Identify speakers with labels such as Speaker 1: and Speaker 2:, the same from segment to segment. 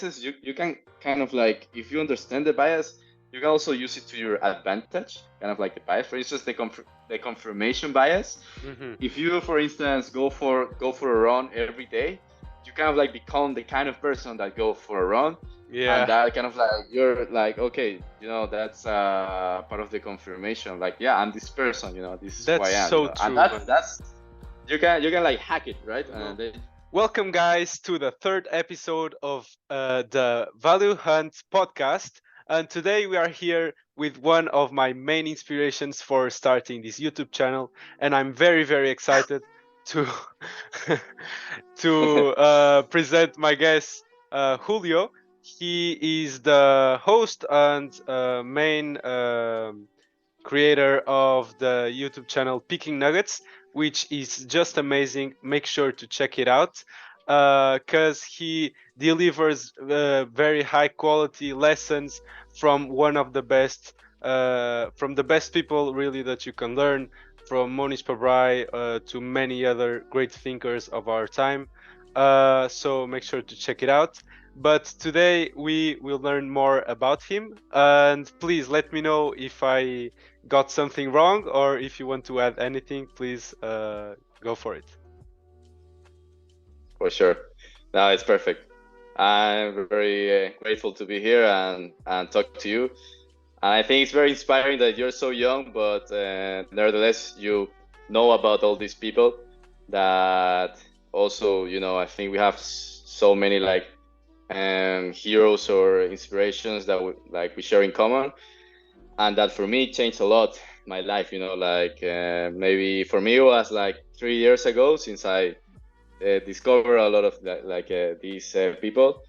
Speaker 1: you can kind of like, if you understand the bias, you can also use it to your advantage, kind of like the bias. For instance, the confirmation bias.
Speaker 2: Mm-hmm.
Speaker 1: If you, for instance, go for a run every day, you kind of like become the kind of person that go for a run, and
Speaker 2: Yeah,
Speaker 1: that kind of like, you're like, okay, that's part of the confirmation. Like, yeah, I'm this person, this is who
Speaker 2: that's
Speaker 1: I am,
Speaker 2: so
Speaker 1: and
Speaker 2: true,
Speaker 1: that's
Speaker 2: man.
Speaker 1: that's you can like hack it, right? And
Speaker 2: Well,
Speaker 1: then
Speaker 2: welcome, guys, to the third episode of the Value Hunt podcast. And today we are here with one of my main inspirations for starting this YouTube channel, and I'm very, very excited to to present my guest, Julio. He is the host and main creator of the YouTube channel PickingNuggets, which is just amazing. Make sure to check it out because he delivers very high quality lessons from one of the best, from the best people really that you can learn, from Monish Pabrai to many other great thinkers of our time. So make sure to check it out. But today we will learn more about him, and please let me know if I got something wrong, or if you want to add anything, please go for it.
Speaker 1: for sure. No, it's perfect. I'm very grateful to be here and talk to you. And I think it's very inspiring that you're so young, but nevertheless, you know about all these people that also, I think we have so many like heroes or inspirations that we share in common. And that for me changed a lot my life, like maybe for me it was like 3 years ago since I discovered a lot of these people.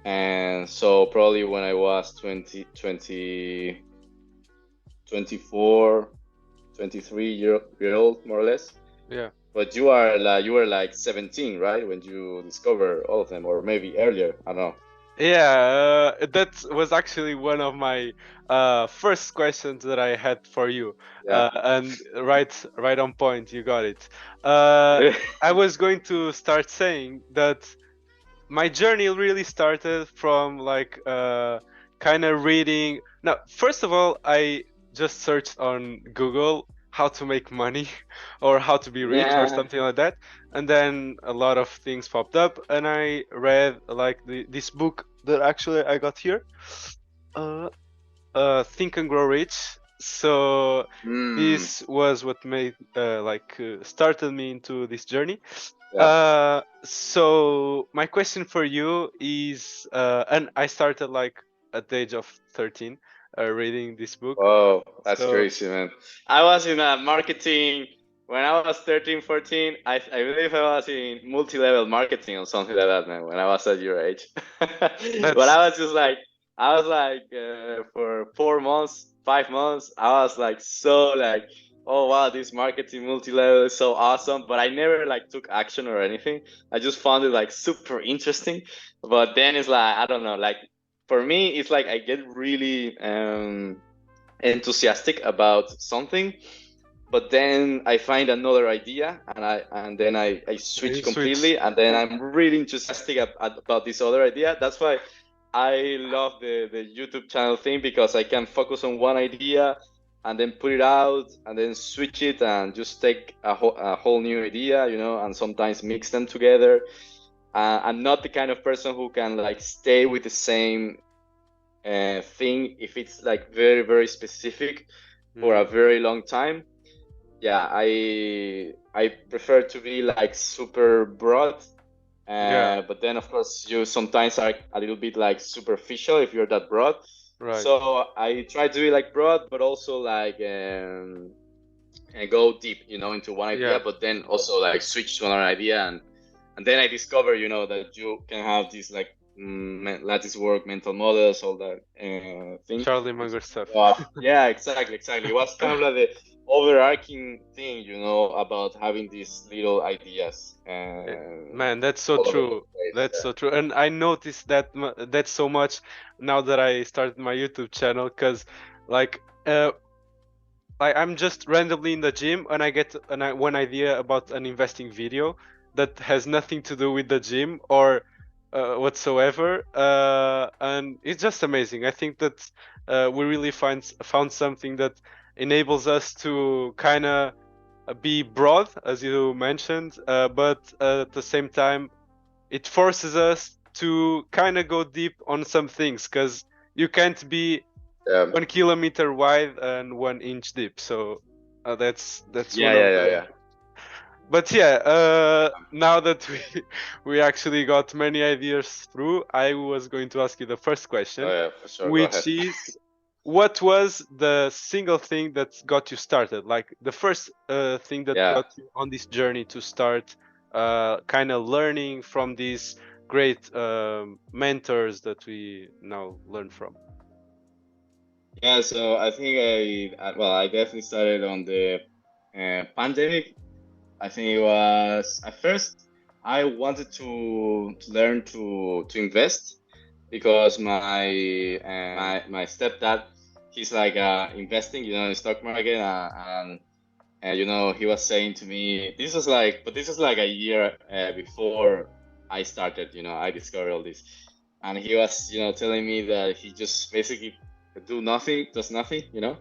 Speaker 1: And so probably when I was 24, 23 year old, more or less.
Speaker 2: Yeah.
Speaker 1: But you were like 17, right, when you discovered all of them, or maybe earlier, I don't know.
Speaker 2: Yeah, that was actually one of my first questions that I had for you,
Speaker 1: Yeah.
Speaker 2: and right on point, you got it. I was going to start saying that my journey really started from like kind of reading. Now, first of all, I just searched on Google how to make money or how to be rich or
Speaker 1: Yeah.
Speaker 2: something like that, and then a lot of things popped up, and I read like this book that actually I got here, uh, Think and Grow Rich. So
Speaker 1: Mm,
Speaker 2: this was what made started me into this journey.
Speaker 1: yeah.
Speaker 2: So my question for you is, and I started like at the age of 13, reading this book.
Speaker 1: Oh, that's
Speaker 2: So
Speaker 1: crazy, man. I was in marketing when I was 13, 14. I believe I was in multi-level marketing or something like that, man, when I was at your age. But
Speaker 2: that's
Speaker 1: I was like, for 4 months, 5 months, I was like, so like, oh wow, this marketing multi-level is so awesome. But I never like took action or anything. I just found it like super interesting. But then it's like, I don't know, like for me, it's like I get really enthusiastic about something, but then I find another idea, and then I
Speaker 2: you
Speaker 1: switch
Speaker 2: switch.
Speaker 1: completely, and then I'm really enthusiastic about this other idea. That's why I love the YouTube channel thing, because I can focus on one idea and then put it out and then switch it and just take a whole new idea, and sometimes mix them together. I'm not the kind of person who can like stay with the same thing if it's like very, very specific for a
Speaker 2: Mm,
Speaker 1: very long time. Yeah, I prefer to be like super broad,
Speaker 2: yeah,
Speaker 1: but then of course you sometimes are a little bit like superficial if you're that broad.
Speaker 2: right.
Speaker 1: So I try to be like broad, but also like and go deep, into one idea,
Speaker 2: Yeah,
Speaker 1: but then also like switch to another idea, and then I discover, that you can have these like lattice work, mental models, all that thing.
Speaker 2: Charlie
Speaker 1: Which,
Speaker 2: Munger stuff.
Speaker 1: yeah, exactly, exactly. It was kind of like the overarching thing, about having these little ideas
Speaker 2: Man, that's so
Speaker 1: all over the
Speaker 2: true.
Speaker 1: place.
Speaker 2: That's so true. And I noticed that so much now that I started my YouTube channel, because like I'm just randomly in the gym and I get one idea about an investing video that has nothing to do with the gym, or whatsoever, and it's just amazing. I think that we really found something that enables us to kind of be broad, as you mentioned, but at the same time, it forces us to kind of go deep on some things, because you can't be
Speaker 1: Yeah.
Speaker 2: 1 kilometer wide and 1 inch deep. So that's
Speaker 1: Yeah,
Speaker 2: one
Speaker 1: yeah,
Speaker 2: of
Speaker 1: yeah,
Speaker 2: the.
Speaker 1: yeah.
Speaker 2: But yeah, now that we we actually got many ideas through, I was going to ask you the first
Speaker 1: Oh
Speaker 2: question,
Speaker 1: yeah, for sure. Go
Speaker 2: which
Speaker 1: ahead.
Speaker 2: is, what was the single thing that got you started? Like the first thing that
Speaker 1: Yeah.
Speaker 2: got you on this journey to start kind of learning from these great mentors that we now learn from.
Speaker 1: Yeah, so I think well, I definitely started on the pandemic. I think it was at first I wanted to learn to invest because my stepdad, he's like investing, you know, in the stock market, and you know, he was saying to me, this was like a year before I started, you know, I discovered all this, and he was, you know, telling me that he just basically does nothing, you know,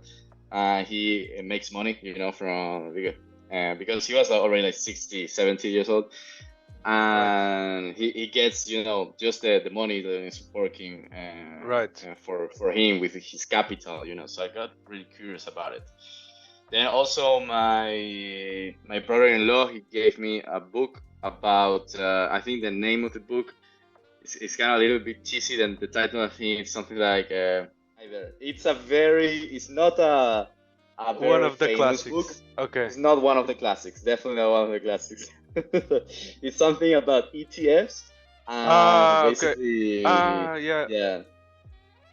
Speaker 1: he makes money, you know, from because he was already like 60, 70 years old,
Speaker 2: Right.
Speaker 1: and he gets, you know, just the money that is working
Speaker 2: Right.
Speaker 1: for him with his capital, you know. So I got really curious about it. Then also my brother-in-law, he gave me a book about I think the name of the book is kind of a little bit cheesy. Than the title, I think it's something like either it's not a
Speaker 2: One
Speaker 1: very
Speaker 2: of the
Speaker 1: famous book.
Speaker 2: classics. Okay.
Speaker 1: It's not one of the classics. Definitely not one of the classics. It's something about ETFs and
Speaker 2: Ah, okay.
Speaker 1: basically,
Speaker 2: Ah, yeah.
Speaker 1: yeah,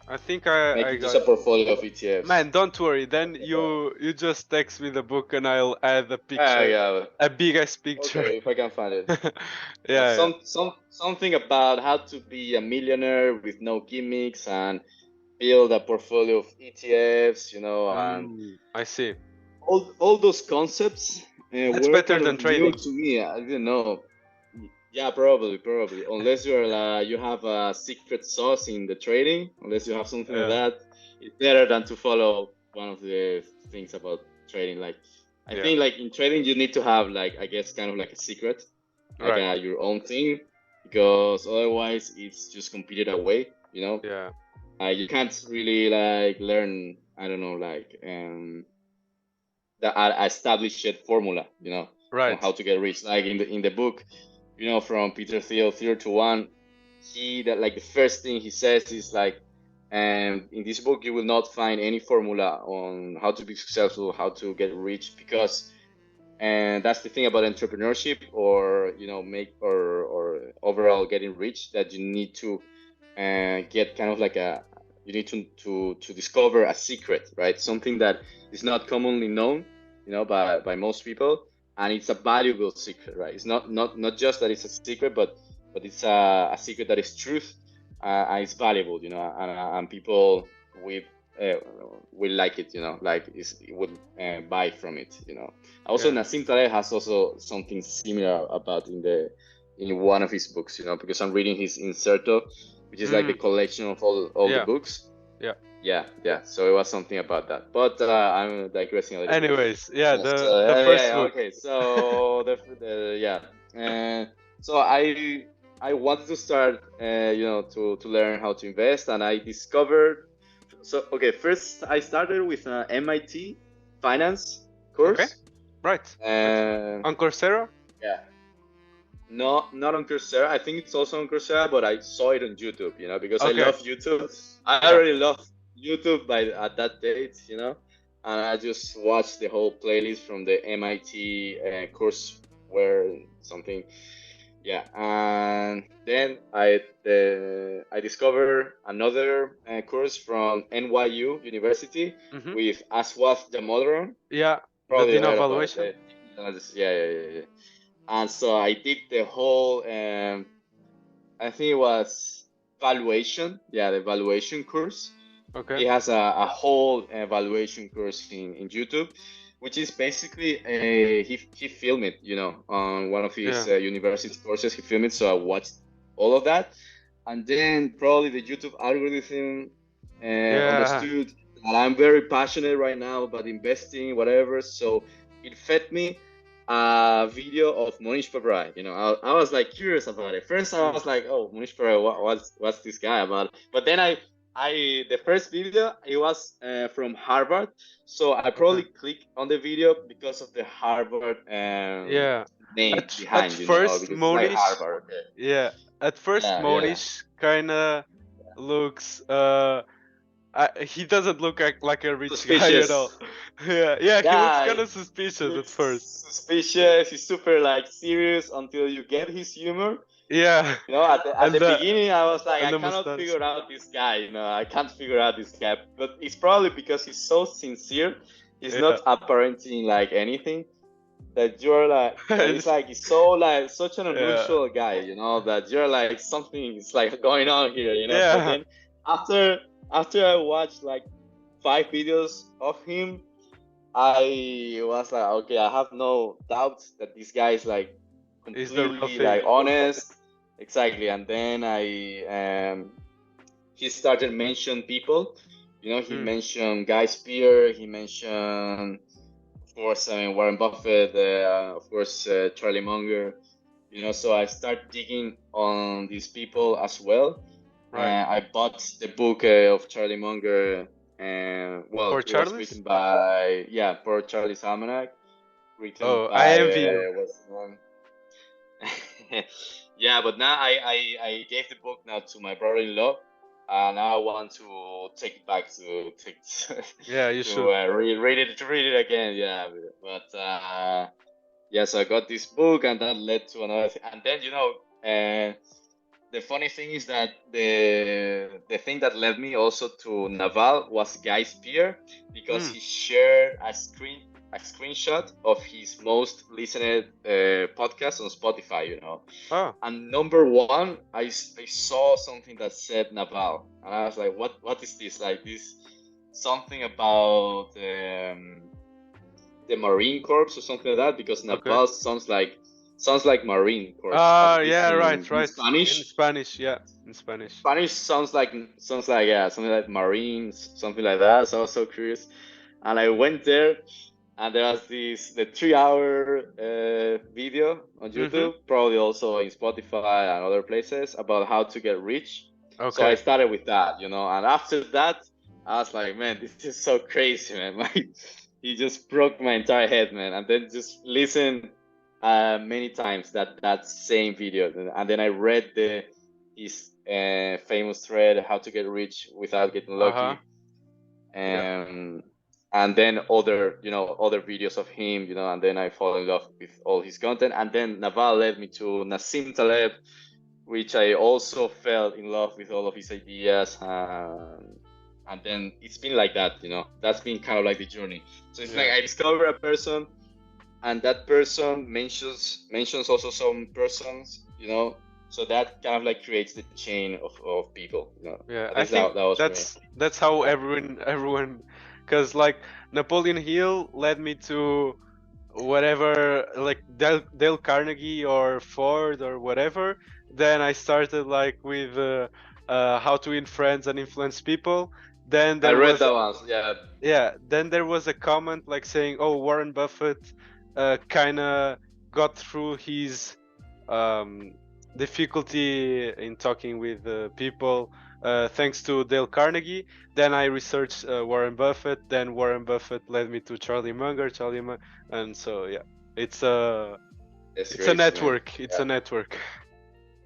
Speaker 2: I think I
Speaker 1: making just
Speaker 2: got.
Speaker 1: a portfolio of ETFs.
Speaker 2: Man, don't worry. Then you just text me the book and I'll add a
Speaker 1: Ah,
Speaker 2: picture,
Speaker 1: yeah.
Speaker 2: a big ass picture.
Speaker 1: Okay, if I can find it. But
Speaker 2: Yeah, yeah.
Speaker 1: something about how to be a millionaire with no gimmicks and build a portfolio of ETFs, you know, and
Speaker 2: I see.
Speaker 1: all those concepts
Speaker 2: That's
Speaker 1: were
Speaker 2: better
Speaker 1: kind
Speaker 2: than
Speaker 1: of new
Speaker 2: trading.
Speaker 1: to me. I didn't know. Yeah, probably. Unless you're you have a secret sauce in the trading, unless you have something like
Speaker 2: Yeah,
Speaker 1: that, it's better than to follow one of the things about trading. Like, I
Speaker 2: yeah.
Speaker 1: think like in trading, you need to have like, I guess, kind of like a secret, like
Speaker 2: Right.
Speaker 1: your own thing, because otherwise it's just competed away. You know,
Speaker 2: Yeah.
Speaker 1: you can't really like learn. I don't know, like the established formula, you know, on
Speaker 2: Right.
Speaker 1: how to get rich. Like in the book, you know, from Peter Thiel, Zero to One, he that like the first thing he says is like, and in this book you will not find any formula on how to be successful, how to get rich, because and that's the thing about entrepreneurship, or you know, make or overall getting rich, that you need to get kind of like a you need to discover a secret, right? Something that is not commonly known, you know, by most people, and it's a valuable secret, right? It's not just that it's a secret, but it's a secret that is truth, and it's valuable, you know, and people with uh, will like it, you know, like would buy from it, you know. Also,
Speaker 2: Yeah.
Speaker 1: Nassim Taleb has also something similar about in one of his books, you know, because I'm reading his Inserto, which is like the
Speaker 2: Mm,
Speaker 1: collection of all the
Speaker 2: yeah.
Speaker 1: books.
Speaker 2: Yeah.
Speaker 1: Yeah. So it was something about that, but I'm digressing a little bit.
Speaker 2: Anyways, yeah,
Speaker 1: Yes.
Speaker 2: the first
Speaker 1: Yeah.
Speaker 2: book.
Speaker 1: Okay. So the yeah. So I wanted to start, you know, to learn how to invest, and I discovered. So okay, first I started with an MIT finance
Speaker 2: Okay.
Speaker 1: course.
Speaker 2: Right. Right.
Speaker 1: Uh,
Speaker 2: On Coursera?
Speaker 1: yeah. No, not on Coursera. I think it's also on Coursera, but I saw it on YouTube, you know, because I
Speaker 2: Okay.
Speaker 1: love YouTube. I
Speaker 2: Yeah.
Speaker 1: already love YouTube by at that date, you know, and I just watched the whole playlist from the MIT course where something, yeah, and then I discovered another course from NYU University
Speaker 2: Mm-hmm.
Speaker 1: with Aswath Damodaran.
Speaker 2: Yeah. The
Speaker 1: Probably
Speaker 2: Dean of
Speaker 1: heard about it.
Speaker 2: Valuation?
Speaker 1: Yeah. And so I did the whole, I think it was valuation. Yeah, the valuation course.
Speaker 2: Okay.
Speaker 1: He has a whole valuation course in YouTube, which is basically he filmed it, you know, on one of his
Speaker 2: Yeah.
Speaker 1: university courses. He filmed it, so I watched all of that. and then probably the YouTube algorithm
Speaker 2: Yeah.
Speaker 1: understood that I'm very passionate right now about investing, whatever. So it fed me a video of Monish Pabrai. I was like curious about it. First, I
Speaker 2: Mm,
Speaker 1: was like, "Oh, Monish Pabrai, what's this guy about?" But then the first video it was from Harvard, so I
Speaker 2: okay.
Speaker 1: probably clicked on the video because of the Harvard
Speaker 2: Yeah.
Speaker 1: name
Speaker 2: At
Speaker 1: behind,
Speaker 2: first,
Speaker 1: because it's like
Speaker 2: Monish.
Speaker 1: Harvard. Okay.
Speaker 2: Yeah. At first,
Speaker 1: Yeah, yeah.
Speaker 2: Monish kinda looks. He doesn't look like a rich guy at all.
Speaker 1: Suspicious.
Speaker 2: Yeah. Yeah. He looks
Speaker 1: Yeah,
Speaker 2: kind of
Speaker 1: he
Speaker 2: suspicious at first.
Speaker 1: looks suspicious. He's super like serious until you get his humor.
Speaker 2: Yeah.
Speaker 1: At
Speaker 2: And
Speaker 1: the
Speaker 2: the
Speaker 1: beginning, I was like, I
Speaker 2: and the
Speaker 1: cannot
Speaker 2: mustache.
Speaker 1: figure out this guy. I can't figure out this guy. But it's probably because he's so sincere. He's
Speaker 2: Yeah.
Speaker 1: not apparenting like anything. That you're like that it's like he's so like such an
Speaker 2: Yeah.
Speaker 1: unusual guy. That you're like something is like going on here. But
Speaker 2: Yeah.
Speaker 1: then after after I watched like 5 videos of him, I was like, okay, I have no doubts that this guy is like
Speaker 2: Is the real
Speaker 1: completely
Speaker 2: thing.
Speaker 1: like honest. Exactly. And then he started mention people. He
Speaker 2: Mm.
Speaker 1: mentioned Guy Spear. He mentioned, of course, Warren Buffett. Of course, Charlie Munger. So I start digging on these people as well.
Speaker 2: Right.
Speaker 1: I bought the book of Charlie Munger, and well,
Speaker 2: For
Speaker 1: it was
Speaker 2: Charles?
Speaker 1: written by, yeah, for Charlie's Almanac, written
Speaker 2: Oh, I
Speaker 1: by
Speaker 2: envy you.
Speaker 1: what's the one? Yeah, but now I gave the book now to my brother-in-law, and now I want to take it back to take
Speaker 2: Yeah, you
Speaker 1: to
Speaker 2: should.
Speaker 1: read it again. Yeah, but yeah, so I got this book, and that led to another thing, and then the funny thing is that the thing that led me also to Naval was Guy Spear, because
Speaker 2: Mm.
Speaker 1: he shared a screenshot of his most listened podcast on Spotify.
Speaker 2: Oh,
Speaker 1: And number one, I saw something that said Naval, and I was like, what is this? Like this something about the Marine Corps or something like that, because
Speaker 2: okay.
Speaker 1: Naval sounds like Marine Corps, at least
Speaker 2: Yeah, right,
Speaker 1: in
Speaker 2: right. In
Speaker 1: Spanish.
Speaker 2: Spanish, yeah, in Spanish.
Speaker 1: Spanish sounds like, yeah, something like Marines, something like that. So I was so curious, and I went there, and there was the 3 hour video on
Speaker 2: Mm-hmm.
Speaker 1: YouTube, probably also in Spotify and other places, about how to get rich. So I
Speaker 2: Okay.
Speaker 1: started with that, and after that, I was like, man, this is so crazy, man. Like, he just broke my entire head, man. And then just listen many times that same video, and then I read his famous thread, "How to Get Rich Without Getting
Speaker 2: Uh-huh.
Speaker 1: Lucky,"
Speaker 2: Yeah.
Speaker 1: and then other videos of him, and then I fall in love with all his content. And then Naval led me to Nassim Taleb, which I also fell in love with all of his ideas. And then it's been like that, that's been kind of like the journey. So it's like
Speaker 2: Yeah.
Speaker 1: I discover a person, and that person mentions also some persons, so that kind of like creates the chain of people,
Speaker 2: Yeah.
Speaker 1: at
Speaker 2: I
Speaker 1: least
Speaker 2: think
Speaker 1: that was me.
Speaker 2: that's how everyone cuz like Napoleon Hill led me to whatever, like Dale Carnegie or Ford or whatever. Then I started like with how to win friends and influence people. Then
Speaker 1: I
Speaker 2: there
Speaker 1: read
Speaker 2: was
Speaker 1: that one, yeah.
Speaker 2: then there was a comment like saying, "Oh, Warren Buffett kind of got through his um, difficulty in talking with people thanks to Dale Carnegie." Then I researched Warren Buffett. Then Warren Buffett led me to Charlie Munger, and so yeah, it's a
Speaker 1: It's
Speaker 2: it's a
Speaker 1: crazy, man.
Speaker 2: network. It's
Speaker 1: Yeah.
Speaker 2: a network.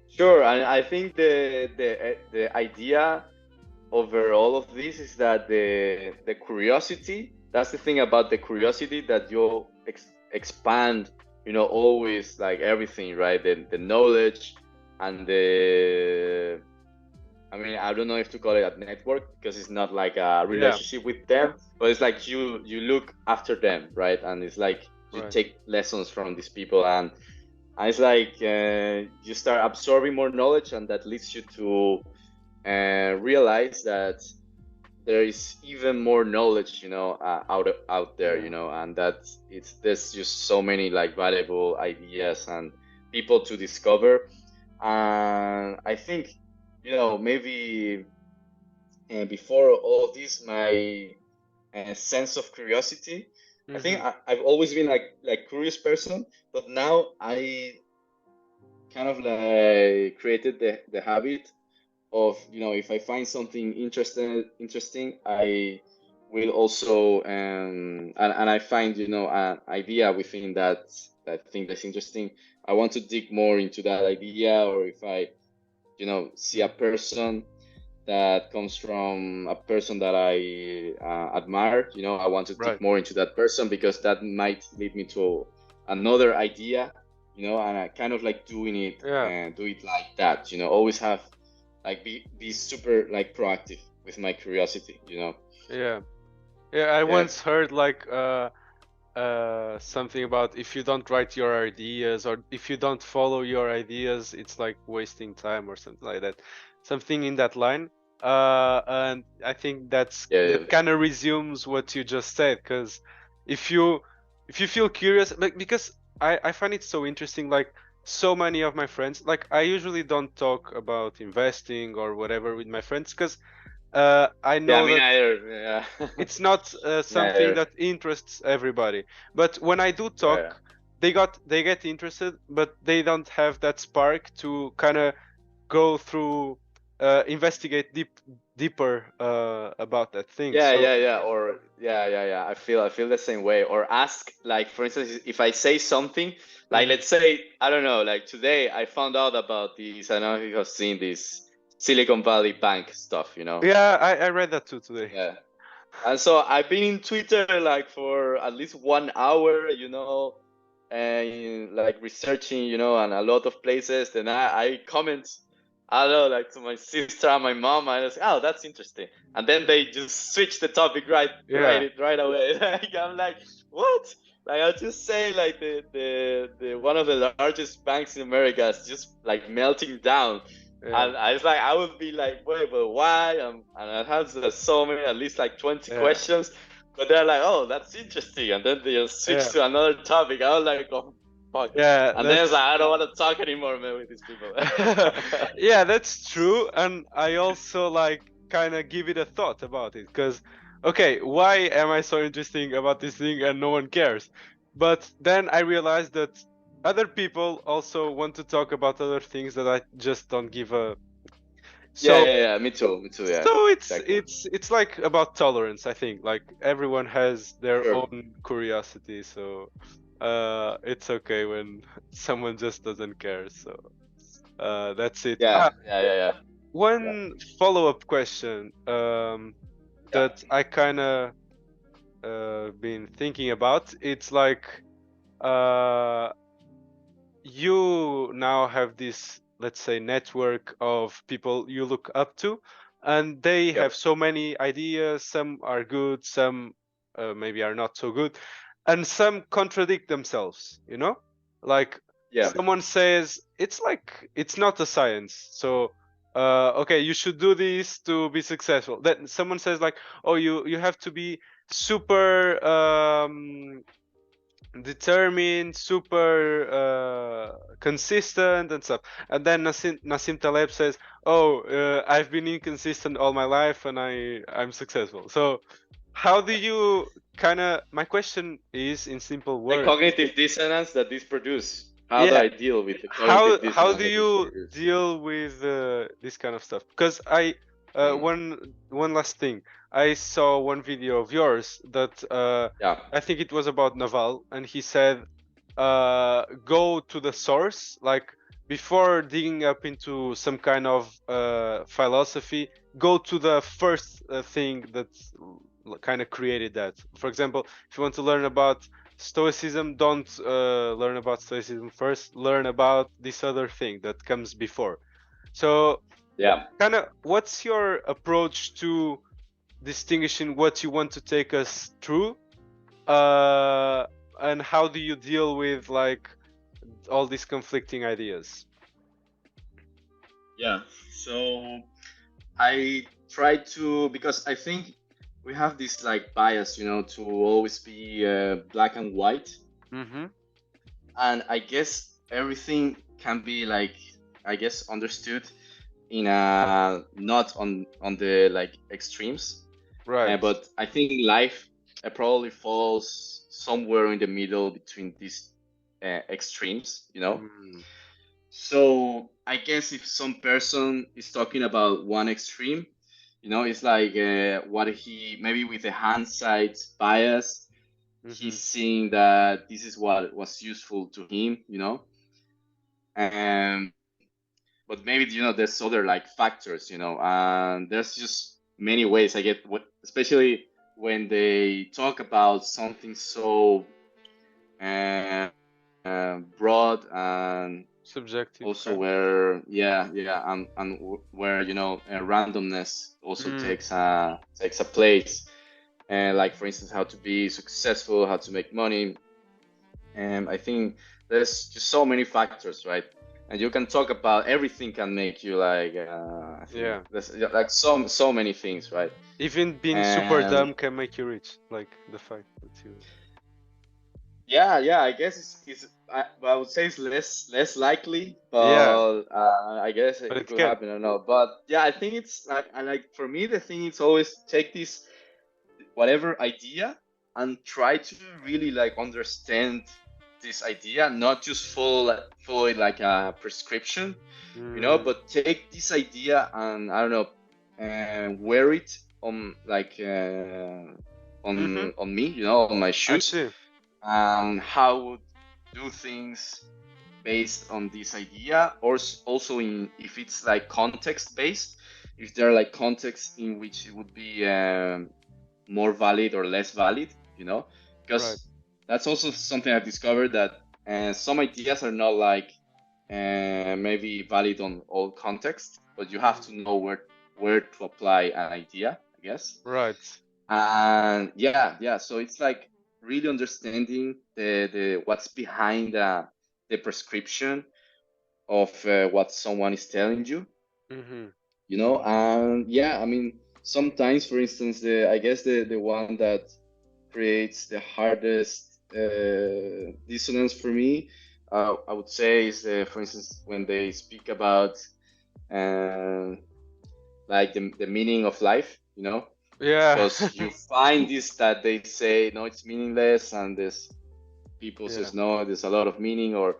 Speaker 1: Sure, and I think the idea over all of this is that the curiosity, that's the thing about the curiosity, that you expand, always, like everything, right? The knowledge, and I don't know if to call it a network, because it's not like a
Speaker 2: Yeah,
Speaker 1: relationship with them, but it's like you look after them, right? And it's like you
Speaker 2: right.
Speaker 1: take lessons from these people, and it's like you start absorbing more knowledge, and that leads you to realize that there is even more knowledge, out there,
Speaker 2: Yeah.
Speaker 1: and that there's just so many like valuable ideas and people to discover. And I think maybe before all of this, my sense of curiosity. I think
Speaker 2: Mm-hmm.
Speaker 1: I've always been like curious person, but now I kind of like created the habit of, if I find something interesting, I will also and I find, an idea within that thing that's interesting. I want to dig more into that idea, or if I, see a person that comes from a person that I admire, I want to dig
Speaker 2: Right.
Speaker 1: more into that person because that might lead me to another idea, and I kind of like doing it
Speaker 2: Yeah.
Speaker 1: and do it like that, always have like be super like proactive with my curiosity.
Speaker 2: Yeah. Yeah. I
Speaker 1: Yeah,
Speaker 2: once heard like something about if you don't write your ideas or if you don't follow your ideas, it's like wasting time or something like that. Something in that line. And I think
Speaker 1: yeah, yeah,
Speaker 2: that kind of resumes what you just said, because if you if you feel curious, like, because I find it so interesting, like so many of my friends, like I usually don't talk about investing or whatever with my friends because I
Speaker 1: yeah,
Speaker 2: know
Speaker 1: me
Speaker 2: that
Speaker 1: neither. Yeah.
Speaker 2: it's not
Speaker 1: Me
Speaker 2: something
Speaker 1: neither.
Speaker 2: that interests everybody. But when I do
Speaker 1: Yeah, yeah.
Speaker 2: talk, they get interested, but they don't have that spark to kind of go through, investigate deeper about that thing.
Speaker 1: Yeah,
Speaker 2: So
Speaker 1: yeah, yeah. Or yeah. I feel the same way. Or ask, like, for instance, if I say something, like,
Speaker 2: mhm.
Speaker 1: let's say, I don't know, like today I found out about this. I don't know if you have seen this Silicon Valley Bank stuff.
Speaker 2: Yeah, I read that too today.
Speaker 1: Yeah. And so I've been in Twitter like for at least 1 hour, and like researching, and a lot of places. Then I comment, I don't know, like to my sister and my mom. I was, oh, that's interesting. And then they just switch the topic
Speaker 2: Yeah,
Speaker 1: right away. Like I'm like, what? Like I'll just say like the one of the largest banks in America is just like melting down,
Speaker 2: yeah,
Speaker 1: and I was like, I would be like, wait, but why? And I have so many, at least like 20
Speaker 2: yeah,
Speaker 1: questions, but they're like, oh, that's interesting. And then they just switch
Speaker 2: yeah,
Speaker 1: to another topic. I was like, oh, fuck.
Speaker 2: yeah.
Speaker 1: And then it's
Speaker 2: That's
Speaker 1: like, I don't want to talk anymore, man, with these people.
Speaker 2: yeah, that's true. And I also like kind of give it a thought about it because, okay, why am I so interesting about this thing and no one cares? But then I realized that other people also want to talk about other things that I just don't give a.
Speaker 1: Yeah,
Speaker 2: So
Speaker 1: yeah, yeah. Me too. Yeah,
Speaker 2: so
Speaker 1: exactly.
Speaker 2: it's like about tolerance, I think. Like everyone has their
Speaker 1: Sure.
Speaker 2: own curiosity, so it's okay when someone just doesn't care. So that's it.
Speaker 1: Yeah, yeah, yeah, yeah. Yeah.
Speaker 2: One follow-up question
Speaker 1: Yeah.
Speaker 2: that I kind of been thinking about. It's like uh, you now have this, let's say, network of people you look up to, and they
Speaker 1: Yep.
Speaker 2: have so many ideas. Some are good, some maybe are not so good, and some contradict themselves. Like
Speaker 1: Yeah.
Speaker 2: someone says it's like it's not a science, so okay, you should do this to be successful. Then someone says like, oh, you have to be super determined, super consistent and stuff. And then Nassim Taleb says, "Oh, I've been inconsistent all my life and I'm successful." So, how do you kind of? My question is, in simple
Speaker 1: The
Speaker 2: words,
Speaker 1: cognitive dissonance that this produce. How do
Speaker 2: yeah,
Speaker 1: I deal with the
Speaker 2: how
Speaker 1: cognitive
Speaker 2: how
Speaker 1: dissonance
Speaker 2: do
Speaker 1: that this
Speaker 2: you
Speaker 1: produce?
Speaker 2: deal with this kind of stuff? Because I
Speaker 1: Mm.
Speaker 2: one last thing. I saw one video of yours that
Speaker 1: Yeah.
Speaker 2: I think it was about Naval, and he said, go to the source, like before digging up into some kind of philosophy, go to the first thing that kind of created that. For example, if you want to learn about Stoicism, don't learn about Stoicism first. Learn about this other thing that comes before. So,
Speaker 1: Yeah.
Speaker 2: kind of, what's your approach to distinguishing what you want to take us through, uh, and how do you deal with like all these conflicting ideas?
Speaker 1: Yeah. So I try to, because I think we have this like bias, to always be black and white,
Speaker 2: Mm-hmm.
Speaker 1: and I guess everything can be like, I guess, understood in a not on the like extremes,
Speaker 2: Right.
Speaker 1: but I think life probably falls somewhere in the middle between these extremes, you know.
Speaker 2: Mm.
Speaker 1: So I guess if some person is talking about one extreme, you know, it's like what he maybe with a hindsight bias, he's
Speaker 2: Mhm.
Speaker 1: seeing that this is what was useful to him, you know. Um, but maybe you know there's other like factors, you know, and there's just many ways. I get what, especially when they talk about something so broad and
Speaker 2: Subjective,
Speaker 1: also
Speaker 2: kind.
Speaker 1: where and where you know randomness also
Speaker 2: Mm.
Speaker 1: takes a place, and like for instance how to be successful, how to make money. And I think there's just so many factors, right? And you can talk about everything can make you like I think
Speaker 2: Yeah.
Speaker 1: there's like so many things, right?
Speaker 2: Even being super
Speaker 1: And
Speaker 2: dumb can make you rich. Like the fact that you.
Speaker 1: yeah, I guess I would say it's less likely,
Speaker 2: Yeah,
Speaker 1: but I guess
Speaker 2: but
Speaker 1: it
Speaker 2: it
Speaker 1: could
Speaker 2: can.
Speaker 1: happen. I don't know, but yeah, I think it's like I like for me the thing is always take this whatever idea and try to really like understand this idea, not just follow it like a prescription, you know,
Speaker 2: Mm.
Speaker 1: but take this idea and I don't know, wear it on like
Speaker 2: Mhm.
Speaker 1: on me, you know, on my
Speaker 2: I
Speaker 1: shoes,
Speaker 2: see.
Speaker 1: and how would do things based on this idea, or also in if it's like context based, if there are like contexts in which it would be more valid or less valid, you know,
Speaker 2: Right.
Speaker 1: because that's also something I've discovered that some ideas are not like maybe valid on all contexts, but you have
Speaker 2: Mhm.
Speaker 1: to know where to apply an idea, I guess.
Speaker 2: Right.
Speaker 1: And yeah, so it's like really understanding the what's behind the prescription of what someone is telling you,
Speaker 2: Mhm.
Speaker 1: you know. And yeah, I mean sometimes for instance the I guess the one that creates the hardest dissonance for me, I would say is for instance when they speak about uh, like the meaning of life, you know,
Speaker 2: Yeah.
Speaker 1: because you find this that they say no it's meaningless, and there's people
Speaker 2: Yeah.
Speaker 1: says no there's a lot of meaning, or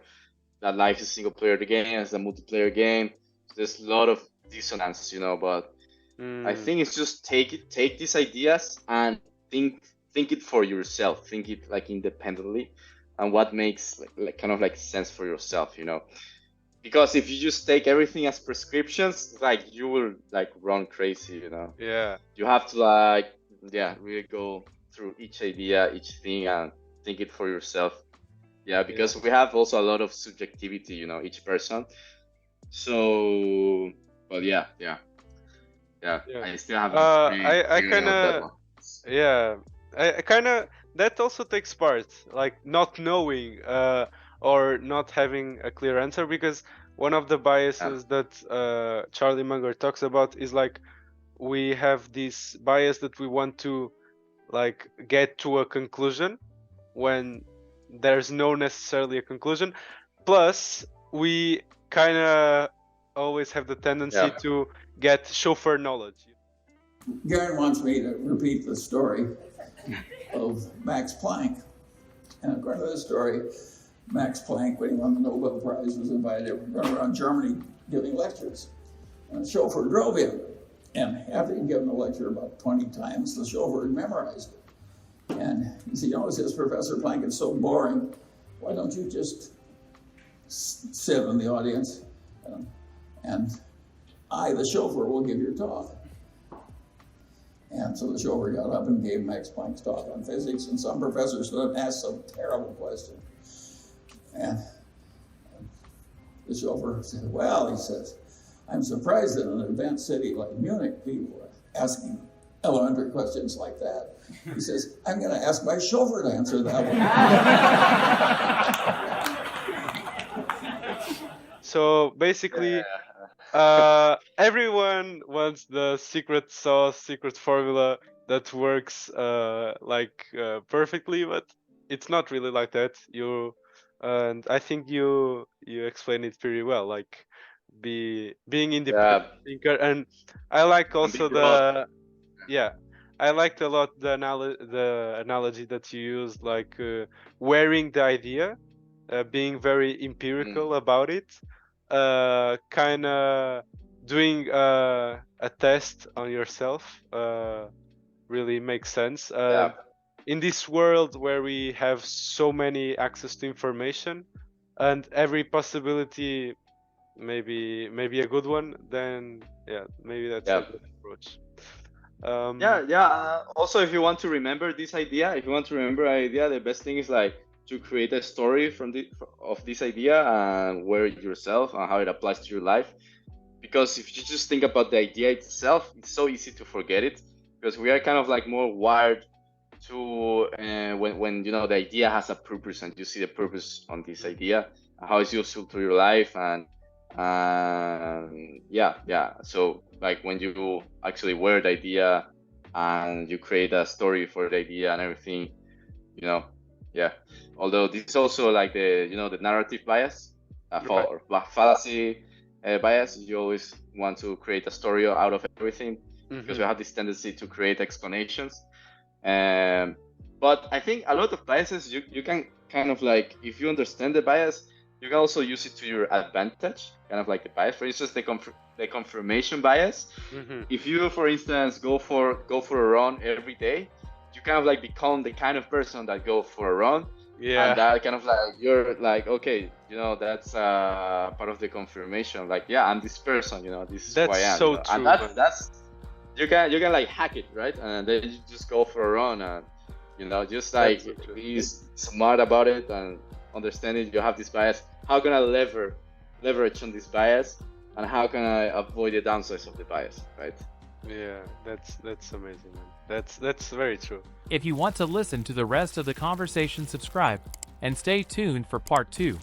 Speaker 1: that life is a single player game, it's a multiplayer game. So there's a lot of dissonance, you know, but I
Speaker 2: Mm.
Speaker 1: think it's just take these ideas and think it for yourself, think it like independently, and what makes like kind of like sense for yourself, you know. Because if you just take everything as prescriptions, like you will like run crazy, you know.
Speaker 2: Yeah.
Speaker 1: You have to like yeah really go through each idea, each thing, and think it for yourself. Yeah,
Speaker 2: Yeah.
Speaker 1: because we have also a lot of subjectivity, you know, each person. So, but yeah,
Speaker 2: Yeah.
Speaker 1: I still haven't really
Speaker 2: I
Speaker 1: figured
Speaker 2: kind
Speaker 1: out that
Speaker 2: of.
Speaker 1: one.
Speaker 2: Yeah. I kind of. That also takes part, like not knowing, or not having a clear answer, because one of the
Speaker 1: Yeah,
Speaker 2: biases that Charlie Munger talks about is like we have this bias that we want to like get to a conclusion when there's no necessarily a conclusion. Plus, we kind of always have the tendency
Speaker 1: yeah,
Speaker 2: to get chauffeur knowledge.
Speaker 3: Garen wants me to repeat the story of Max Planck. And according to this story, Max Planck, when he won the Nobel Prize, was invited to run around Germany giving lectures. And the chauffeur drove him. And after he'd given the lecture about 20 times, the chauffeur had memorized it. And he said, you know, says Professor Planck, it's so boring. Why don't you just sit in the audience and I, the chauffeur, will give your talk. And so the chauffeur got up and gave Max Planck's talk on physics, and some professor stood up and asked some terrible question. And the chauffeur said, well, he says, I'm surprised that in an advanced city like Munich, people are asking elementary questions like that. He says, I'm going to ask my chauffeur to answer that
Speaker 2: one. So basically, everyone wants the secret sauce, secret formula that works perfectly, but it's not really like that. And I think you explain it pretty well. Like being independent thinker. And I like
Speaker 1: And
Speaker 2: also
Speaker 1: be broad.
Speaker 2: I liked a lot the analogy that you used, like wearing the idea, being very empirical about it, kind of doing a test on yourself. Really makes sense.
Speaker 1: Yeah.
Speaker 2: In this world where we have so many access to information and every possibility maybe a good one, then yeah, maybe that's a
Speaker 1: Yeah.
Speaker 2: good approach.
Speaker 1: Yeah. Also, if you want to remember this idea, the best thing is like to create a story of this idea and wear it yourself and how it applies to your life. Because if you just think about the idea itself, it's so easy to forget it. Because we are kind of like more wired to when you know the idea has a purpose and you see the purpose on this idea, how it's useful to your life, and yeah. So like when you actually wear the idea and you create a story for the idea and everything, you know, yeah. Although this is also like the narrative bias,
Speaker 2: Right.
Speaker 1: or fallacy bias. You always want to create a story out of everything because we have this tendency to create explanations. But I think a lot of biases you can kind of like, if you understand the bias, you can also use it to your advantage. Kind of like the bias, for instance, the confirmation bias. If you, for instance, go for a run every day, you kind of like become the kind of person that go for a run.
Speaker 2: Yeah.
Speaker 1: And that kind of like, you're like, okay, that's part of the confirmation. Like, yeah, I'm this person, this is who I am.
Speaker 2: So true,
Speaker 1: and that's you can like hack it, right? And then you just go for a run and just like be smart about it and understand it. You have this bias. How can I leverage on this bias, and how can I avoid the downsides of the bias, right?
Speaker 2: Yeah, that's amazing, man. That's very true.
Speaker 4: If you want to listen to the rest of the conversation, subscribe and stay tuned for part 2.